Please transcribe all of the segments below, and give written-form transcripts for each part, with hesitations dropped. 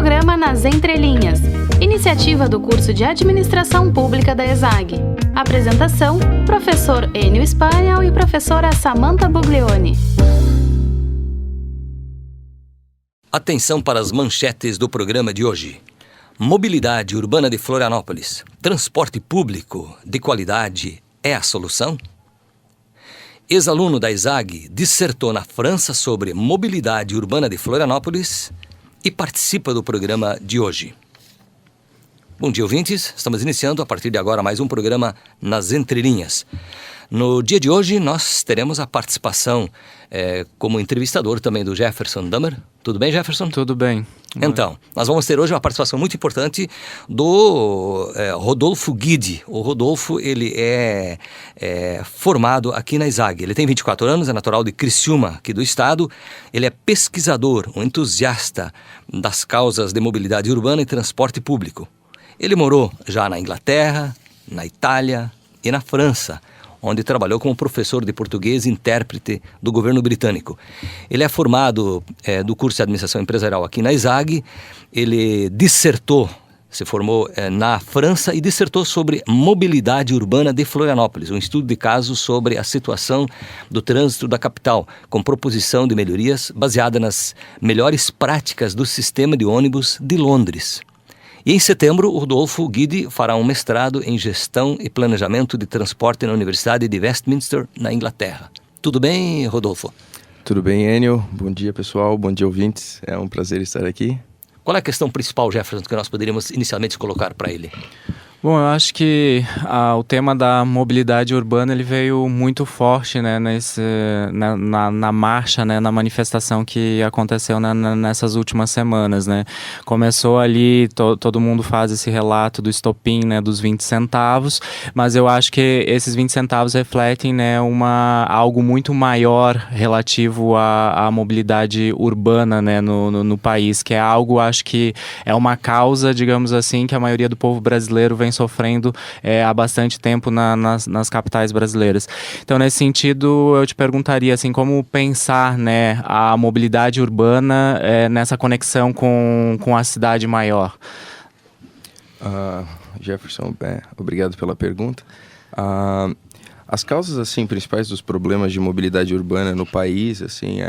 programa Nas Entrelinhas, iniciativa do curso de Administração Pública da ESAG. Apresentação, professor Enio Spaniel e professora Samantha Buglioni. Atenção para as manchetes do programa de hoje. Mobilidade urbana de Florianópolis. Transporte público de qualidade é a solução? Ex-aluno da ESAG dissertou na França sobre mobilidade urbana de Florianópolis e participa do programa de hoje. Bom dia, ouvintes. Estamos iniciando a partir de agora mais um programa Nas Entrelinhas. No dia de hoje nós teremos a participação como entrevistador também do Jefferson Damer. Tudo bem, Jefferson? Tudo bem. Então, nós vamos ter hoje uma participação muito importante do Rodolfo Guidi. O Rodolfo, ele é formado aqui na ESAG. Ele tem 24 anos, é natural de Criciúma, aqui do estado. Ele é pesquisador, um entusiasta das causas de mobilidade urbana e transporte público. Ele morou já na Inglaterra, na Itália e na França, onde trabalhou como professor de português e intérprete do governo britânico. Ele é formado do curso de Administração Empresarial aqui na ESAG. Ele se formou na França e dissertou sobre mobilidade urbana de Florianópolis, um estudo de caso sobre a situação do trânsito da capital, com proposição de melhorias baseada nas melhores práticas do sistema de ônibus de Londres. E em setembro, o Rodolfo Guidi fará um mestrado em Gestão e Planejamento de Transporte na Universidade de Westminster, na Inglaterra. Tudo bem, Rodolfo? Tudo bem, Enio. Bom dia, pessoal. Bom dia, ouvintes. É um prazer estar aqui. Qual é a questão principal, Jefferson, que nós poderíamos inicialmente colocar para ele? Bom, eu acho que o tema da mobilidade urbana ele veio muito forte, né, na marcha, né, na manifestação que aconteceu nessas últimas semanas, né. Começou ali, todo mundo faz esse relato do estopim, né, dos 20 centavos, mas eu acho que esses 20 centavos refletem, né, algo muito maior relativo à mobilidade urbana, né, no país, que é algo, acho que é uma causa, digamos assim, que a maioria do povo brasileiro vem sofrendo há bastante tempo nas capitais brasileiras. Então, nesse sentido, eu te perguntaria assim, como pensar, né, a mobilidade urbana nessa conexão com a cidade maior? Jefferson, obrigado pela pergunta. As causas assim, principais dos problemas de mobilidade urbana no país assim,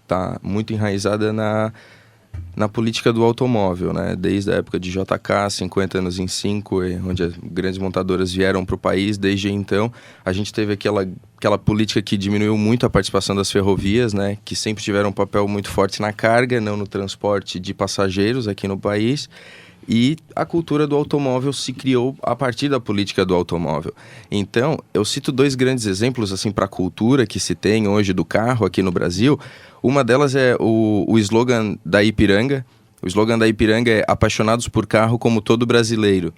tá muito enraizada na política do automóvel, né? Desde a época de JK, 50 anos em 5, onde as grandes montadoras vieram para o país, desde então a gente teve aquela política que diminuiu muito a participação das ferrovias, né? Que sempre tiveram um papel muito forte na carga, não no transporte de passageiros aqui no país. E a cultura do automóvel se criou a partir da política do automóvel. Então, eu cito dois grandes exemplos assim, para a cultura que se tem hoje do carro aqui no Brasil. Uma delas é o slogan da Ipiranga. O slogan da Ipiranga é "Apaixonados por carro como todo brasileiro".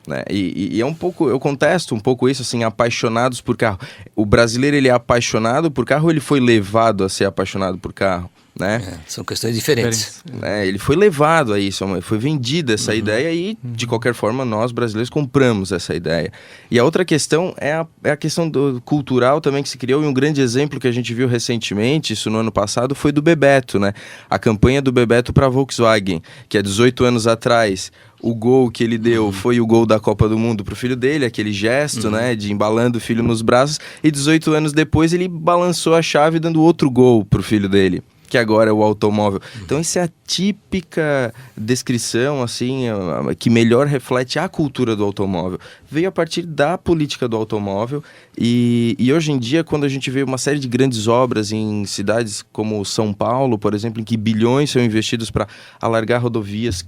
Né? E é um pouco, eu contesto um pouco isso, assim, apaixonados por carro. O brasileiro, ele é apaixonado por carro ou ele foi levado a ser apaixonado por carro? Né? São questões diferentes. Ele foi levado a isso, foi vendida essa ideia e, de qualquer forma, nós brasileiros compramos essa ideia. E a outra questão é a questão cultural também que se criou, e um grande exemplo que a gente viu recentemente, isso no ano passado, foi do Bebeto, né? A campanha do Bebeto para a Volkswagen, que há 18 anos atrás, o gol que ele deu foi o gol da Copa do Mundo pro filho dele, aquele gesto, né, de embalando o filho nos braços, e 18 anos depois ele balançou a chave dando outro gol pro filho dele, que agora é o automóvel. Então, essa é a típica descrição, assim, que melhor reflete a cultura do automóvel. Veio a partir da política do automóvel e hoje em dia, quando a gente vê uma série de grandes obras em cidades como São Paulo, por exemplo, em que bilhões são investidos para alargar rodovias,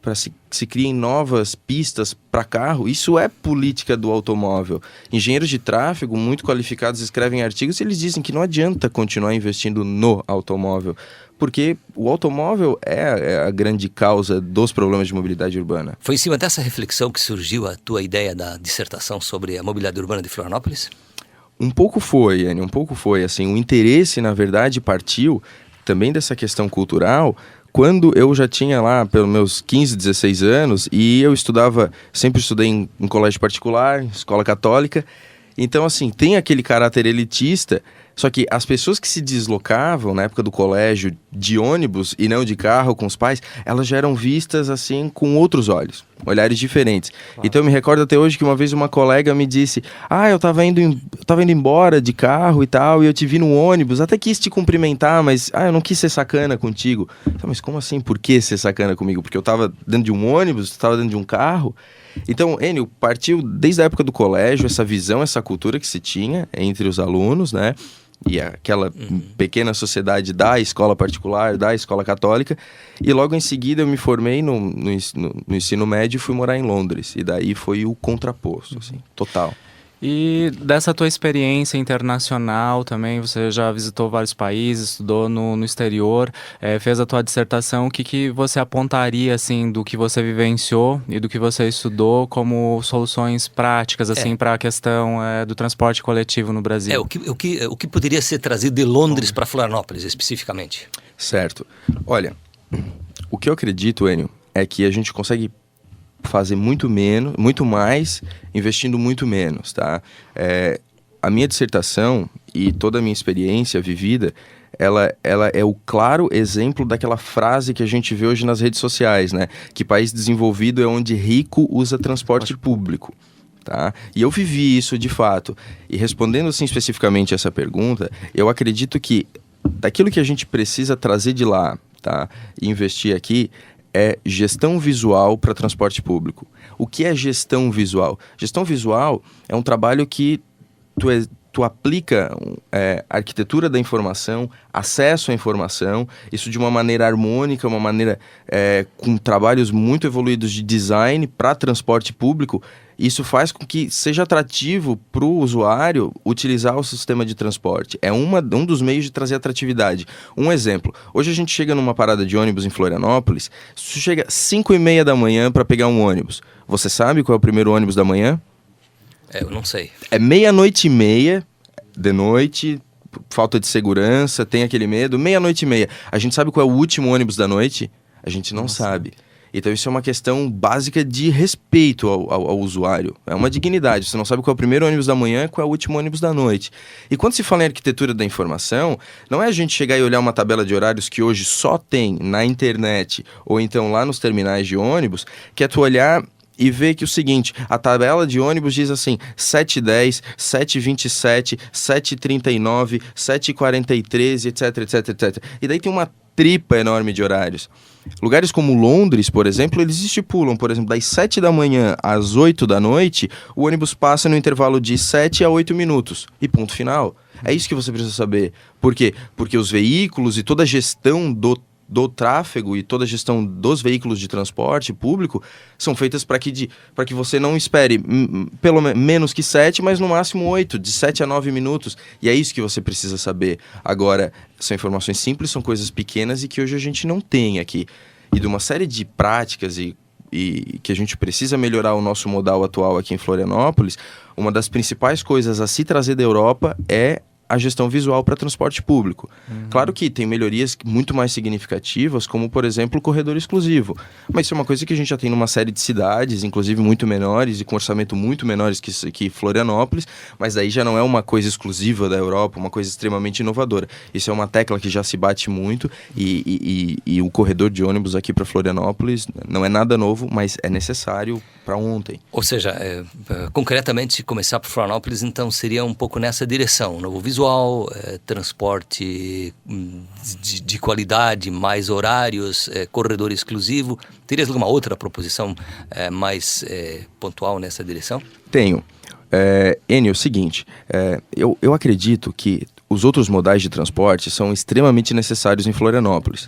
para se criem novas pistas para carro, isso é política do automóvel. Engenheiros de tráfego muito qualificados escrevem artigos e eles dizem que não adianta continuar investindo no automóvel, porque o automóvel é a grande causa dos problemas de mobilidade urbana. Foi em cima dessa reflexão que surgiu a tua ideia da dissertação sobre a mobilidade urbana de Florianópolis? Um pouco foi, Anny, um pouco foi. Assim, o interesse, na verdade, partiu também dessa questão cultural, quando eu já tinha lá pelos meus 15, 16 anos e eu sempre estudei em colégio particular, escola católica, Então, assim, tem aquele caráter elitista, só que as pessoas que se deslocavam na época do colégio de ônibus e não de carro com os pais, elas já eram vistas, assim, com outros olhos, olhares diferentes. Claro. Então, eu me recordo até hoje que uma vez uma colega me disse: eu tava indo embora de carro e tal, e eu te vi no ônibus, até quis te cumprimentar, mas, eu não quis ser sacana contigo. Então, mas como assim, por que ser sacana comigo? Porque eu tava dentro de um ônibus, tu tava dentro de um carro? Então, Enio, partiu desde a época do colégio essa visão, essa cultura que se tinha entre os alunos, né? E aquela pequena sociedade da escola particular, da escola católica. E logo em seguida eu me formei no ensino médio e fui morar em Londres. E daí foi o contraposto, assim, total. E dessa tua experiência internacional também, você já visitou vários países, estudou no exterior, fez a tua dissertação, o que você apontaria, assim, do que você vivenciou e do que você estudou como soluções práticas, assim, para a questão do transporte coletivo no Brasil? O que poderia ser trazido de Londres para Florianópolis, especificamente? Certo. Olha, o que eu acredito, Enio, é que a gente consegue fazer muito mais, investindo muito menos, tá? A minha dissertação e toda a minha experiência vivida, ela é o claro exemplo daquela frase que a gente vê hoje nas redes sociais, né? Que país desenvolvido é onde rico usa transporte público, tá? E eu vivi isso de fato. E respondendo assim especificamente essa pergunta, eu acredito que daquilo que a gente precisa trazer de lá, tá? E investir aqui, é gestão visual para transporte público. O que é gestão visual? Gestão visual é um trabalho que tu aplica arquitetura da informação, acesso à informação, isso de uma maneira harmônica, uma maneira com trabalhos muito evoluídos de design para transporte público. Isso faz com que seja atrativo para o usuário utilizar o sistema de transporte. É um dos meios de trazer atratividade. Um exemplo, hoje a gente chega numa parada de ônibus em Florianópolis, você chega às 5h30 da manhã para pegar um ônibus. Você sabe qual é o primeiro ônibus da manhã? Eu não sei. É 00:30 de noite, falta de segurança, tem aquele medo. 00:30. A gente sabe qual é o último ônibus da noite? A gente não sabe. Então isso é uma questão básica de respeito ao usuário. É uma dignidade. Você não sabe qual é o primeiro ônibus da manhã e qual é o último ônibus da noite. E quando se fala em arquitetura da informação, não é a gente chegar e olhar uma tabela de horários que hoje só tem na internet ou então lá nos terminais de ônibus, que é tu olhar e ver que o seguinte, a tabela de ônibus diz assim, 7h10, 7h27, 7h39, 7h43, etc, etc, etc. E daí tem uma tripa enorme de horários. Lugares como Londres, por exemplo, eles estipulam, por exemplo, das 7 da manhã às 8 da noite, o ônibus passa no intervalo de 7 a 8 minutos. E ponto final. É isso que você precisa saber. Por quê? Porque os veículos e toda a gestão do tráfego e toda a gestão dos veículos de transporte público são feitas para que você não espere pelo menos que 7, mas no máximo 8, de 7 a 9 minutos. E é isso que você precisa saber. Agora, são informações simples, são coisas pequenas e que hoje a gente não tem aqui. E de uma série de práticas e que a gente precisa melhorar o nosso modal atual aqui em Florianópolis, uma das principais coisas a se trazer da Europa é a gestão visual para transporte público. Claro que tem melhorias muito mais significativas, como, por exemplo, o corredor exclusivo. Mas isso é uma coisa que a gente já tem numa série de cidades, inclusive muito menores e com orçamento muito menores que Florianópolis, mas daí já não é uma coisa exclusiva da Europa, uma coisa extremamente inovadora. Isso é uma tecla que já se bate muito e o corredor de ônibus aqui para Florianópolis não é nada novo, mas é necessário para ontem. Ou seja, concretamente, começar por Florianópolis, então, seria um pouco nessa direção. Novo visual, transporte de qualidade, mais horários, corredor exclusivo. Terias alguma outra proposição mais pontual nessa direção? Tenho. Enio, é o seguinte, eu acredito que os outros modais de transporte são extremamente necessários em Florianópolis.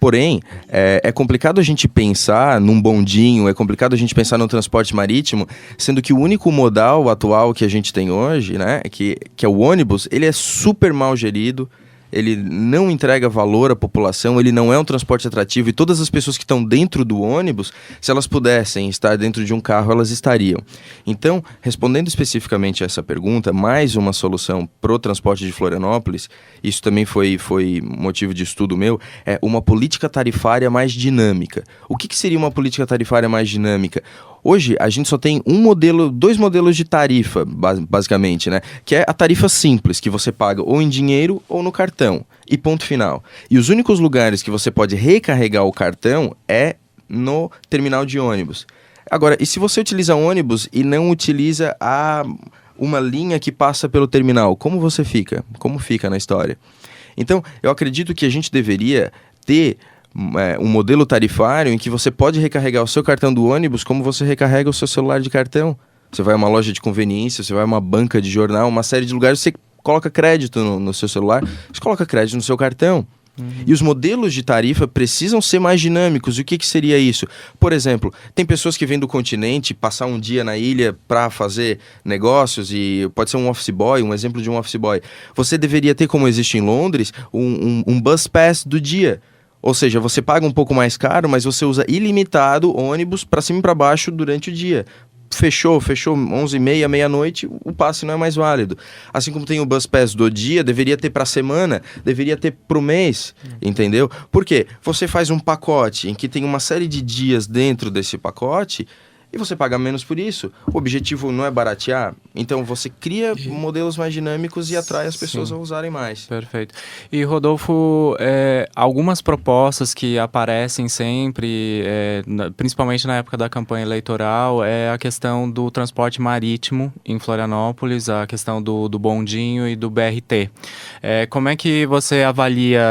Porém, é complicado a gente pensar num bondinho, é complicado a gente pensar no transporte marítimo, sendo que o único modal atual que a gente tem hoje, né, que é o ônibus, ele é super mal gerido, ele não entrega valor à população, ele não é um transporte atrativo e todas as pessoas que estão dentro do ônibus, se elas pudessem estar dentro de um carro, elas estariam. Então, respondendo especificamente a essa pergunta, mais uma solução para o transporte de Florianópolis, isso também foi motivo de estudo meu, é uma política tarifária mais dinâmica. O que seria uma política tarifária mais dinâmica? Hoje, a gente só tem dois modelos de tarifa, basicamente, né? Que é a tarifa simples, que você paga ou em dinheiro ou no cartão. E ponto final. E os únicos lugares que você pode recarregar o cartão é no terminal de ônibus. Agora, e se você utiliza ônibus e não utiliza uma linha que passa pelo terminal, como você fica? Como fica na história? Então, eu acredito que a gente deveria ter um modelo tarifário em que você pode recarregar o seu cartão do ônibus como você recarrega o seu celular de cartão. Você vai a uma loja de conveniência, você vai a uma banca de jornal, uma série de lugares, você coloca crédito no seu celular, você coloca crédito no seu cartão. E os modelos de tarifa precisam ser mais dinâmicos. E o que seria isso? Por exemplo, tem pessoas que vêm do continente passar um dia na ilha para fazer negócios, e pode ser um office boy, um exemplo de um office boy. Você deveria ter, como existe em Londres, um bus pass do dia. Ou seja, você paga um pouco mais caro, mas você usa ilimitado ônibus para cima e para baixo durante o dia. Fechou 11h30, meia-noite, o passe não é mais válido. Assim como tem o Bus Pass do dia, deveria ter para a semana, deveria ter para o mês, entendeu? Por quê? Você faz um pacote em que tem uma série de dias dentro desse pacote e você paga menos por isso. O objetivo não é baratear, então você cria modelos mais dinâmicos e atrai as pessoas a usarem mais. Perfeito. E Rodolfo, algumas propostas que aparecem sempre, principalmente na época da campanha eleitoral, é a questão do transporte marítimo em Florianópolis, a questão do bondinho e do BRT. Como é que você avalia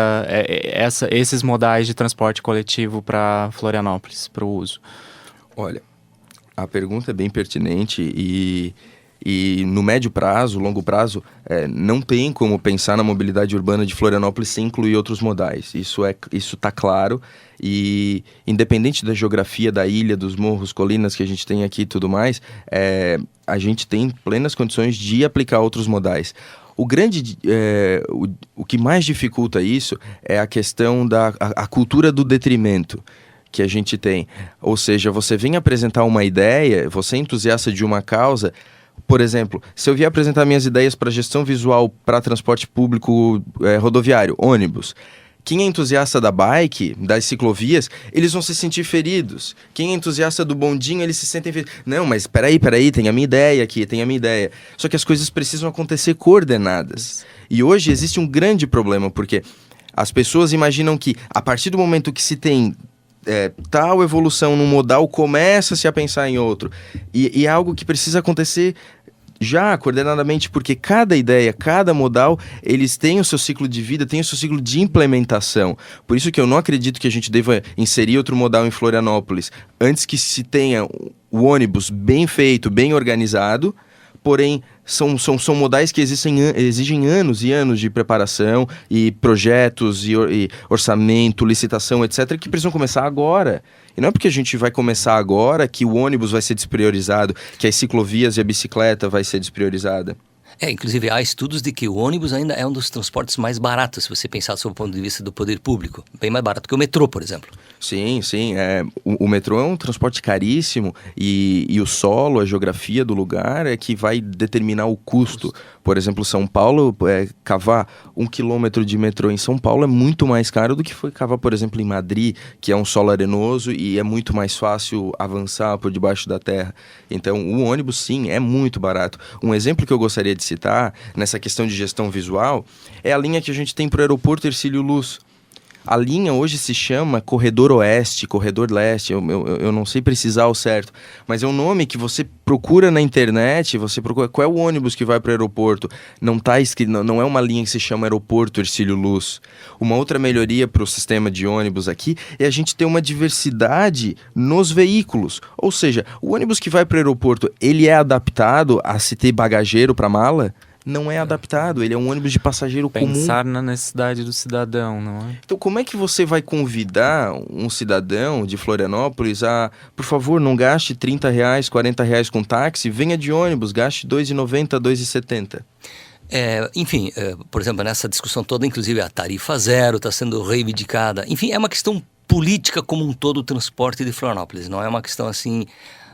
esses modais de transporte coletivo para Florianópolis, para o uso? Olha, a pergunta é bem pertinente e no médio prazo, longo prazo, não tem como pensar na mobilidade urbana de Florianópolis sem incluir outros modais. Isso está claro, e independente da geografia da ilha, dos morros, colinas que a gente tem aqui e tudo mais, a gente tem plenas condições de aplicar outros modais. O que mais dificulta isso é a questão da cultura do detrimento que a gente tem. Ou seja, você vem apresentar uma ideia, você é entusiasta de uma causa. Por exemplo, se eu vier apresentar minhas ideias para gestão visual para transporte público rodoviário, ônibus, quem é entusiasta da bike, das ciclovias, eles vão se sentir feridos. Quem é entusiasta do bondinho, eles se sentem feridos. Não, mas peraí, tem a minha ideia aqui, tem a minha ideia. Só que as coisas precisam acontecer coordenadas. E hoje existe um grande problema, porque as pessoas imaginam que, a partir do momento que se tem tal evolução num modal, começa-se a pensar em outro. E é algo que precisa acontecer já coordenadamente, porque cada ideia, cada modal, eles têm o seu ciclo de vida, têm o seu ciclo de implementação. Por isso que eu não acredito que a gente deva inserir outro modal em Florianópolis antes que se tenha o ônibus bem feito, bem organizado. Porém, são modais que exigem anos e anos de preparação e projetos e orçamento, licitação, etc., que precisam começar agora. E não é porque a gente vai começar agora que o ônibus vai ser despriorizado, que as ciclovias e a bicicleta vai ser despriorizada. Inclusive há estudos de que o ônibus ainda é um dos transportes mais baratos, se você pensar sob o ponto de vista do poder público. Bem mais barato que o metrô, por exemplo. Sim. O metrô é um transporte caríssimo e o solo, a geografia do lugar é que vai determinar o custo. Por exemplo, São Paulo, cavar 1 quilômetro de metrô em São Paulo é muito mais caro do que foi cavar, por exemplo, em Madrid, que é um solo arenoso e é muito mais fácil avançar por debaixo da terra. Então, o ônibus, sim, é muito barato. Um exemplo que eu gostaria de citar, nessa questão de gestão visual, é a linha que a gente tem para o aeroporto Hercílio Luz. A linha hoje se chama Corredor Oeste, Corredor Leste, eu não sei precisar o certo, mas é um nome que você procura na internet, você procura qual é o ônibus que vai para o aeroporto. Não tá escrito, não é uma linha que se chama Aeroporto Hercílio Luz. Uma outra melhoria para o sistema de ônibus aqui é a gente ter uma diversidade nos veículos. Ou seja, o ônibus que vai para o aeroporto, ele é adaptado a se ter bagageiro para mala? Não é adaptado, ele é um ônibus de passageiro comum. Pensar na necessidade do cidadão, não é? Então, como é que você vai convidar um cidadão de Florianópolis a, por favor, não gaste R$30, R$40 com táxi, venha de ônibus, gaste R$2,90, R$2,70? Enfim, por exemplo, nessa discussão toda, inclusive a tarifa zero está sendo reivindicada. Enfim, é uma questão política como um todo o transporte de Florianópolis, não é uma questão assim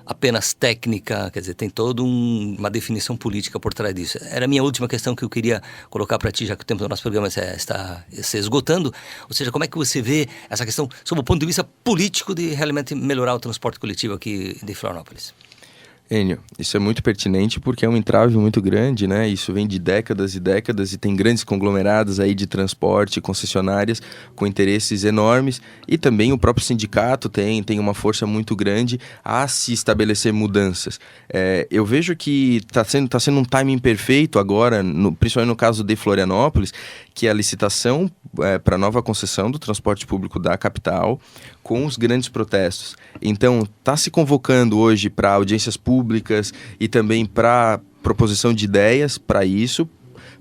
apenas técnica, quer dizer, tem toda uma definição política por trás disso. Era a minha última questão que eu queria colocar para ti, já que o tempo do nosso programa está se esgotando. Ou seja, como é que você vê essa questão sob o ponto de vista político de realmente melhorar o transporte coletivo aqui de Florianópolis? Enio, isso é muito pertinente porque é um entrave muito grande, né? Isso vem de décadas e décadas e tem grandes conglomerados aí de transporte, concessionárias com interesses enormes e também o próprio sindicato tem uma força muito grande a se estabelecer mudanças. Eu vejo que está sendo um timing perfeito agora, principalmente no caso de Florianópolis, que é a licitação para a nova concessão do transporte público da capital com os grandes protestos. Então, está se convocando hoje para audiências públicas e também para proposição de ideias para isso,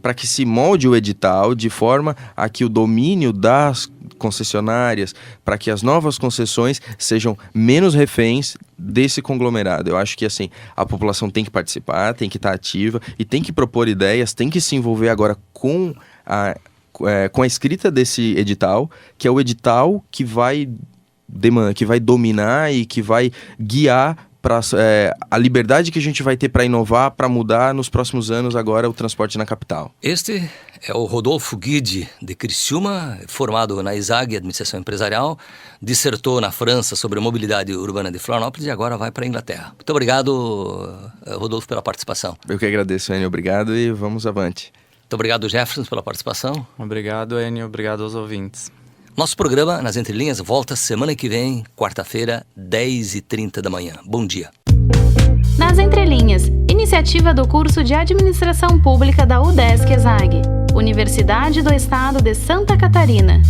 para que se molde o edital de forma a que o domínio das concessionárias, para que as novas concessões sejam menos reféns desse conglomerado. Eu acho que assim, a população tem que participar, tem que estar ativa e tem que propor ideias, tem que se envolver agora com a escrita desse edital, que é o edital que vai dominar e que vai guiar para a liberdade que a gente vai ter para inovar, para mudar nos próximos anos agora o transporte na capital. Este é o Rodolfo Guidi, de Criciúma, formado na ESAG, Administração Empresarial, dissertou na França sobre a mobilidade urbana de Florianópolis e agora vai para a Inglaterra. Muito obrigado, Rodolfo, pela participação. Eu que agradeço, Enio. Obrigado e vamos avante. Muito obrigado, Jefferson, pela participação. Obrigado, Enio. Obrigado aos ouvintes. Nosso programa Nas Entrelinhas volta semana que vem, quarta-feira, 10h30 da manhã. Bom dia. Nas Entrelinhas, iniciativa do curso de Administração Pública da UDESC-ESAG, Universidade do Estado de Santa Catarina.